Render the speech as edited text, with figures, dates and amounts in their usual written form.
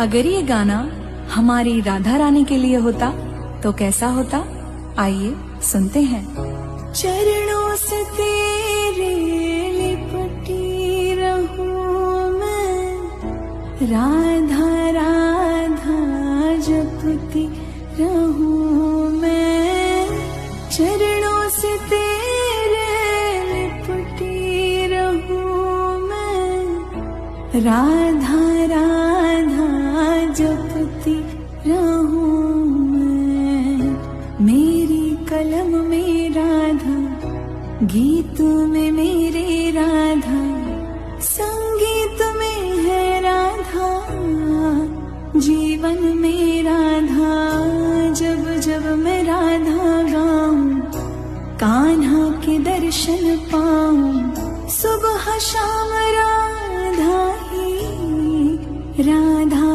अगर ये गाना हमारी राधा रानी के लिए होता तो कैसा होता, आइए सुनते हैं। चरणों से तेरे लिपटी रहूं मैं, राधा राधा जपती रहूं मैं। चरणों से तेरे लिपटी रहूं मैं, राधा राधा जपती रहूं मैं। मेरी कलम में राधा, गीत में मेरे राधा, संगीत में है राधा, जीवन में राधा। जब जब मैं राधा गाऊं, कान्हा के दर्शन पाऊं, सुबह शाम राधा ही राधा।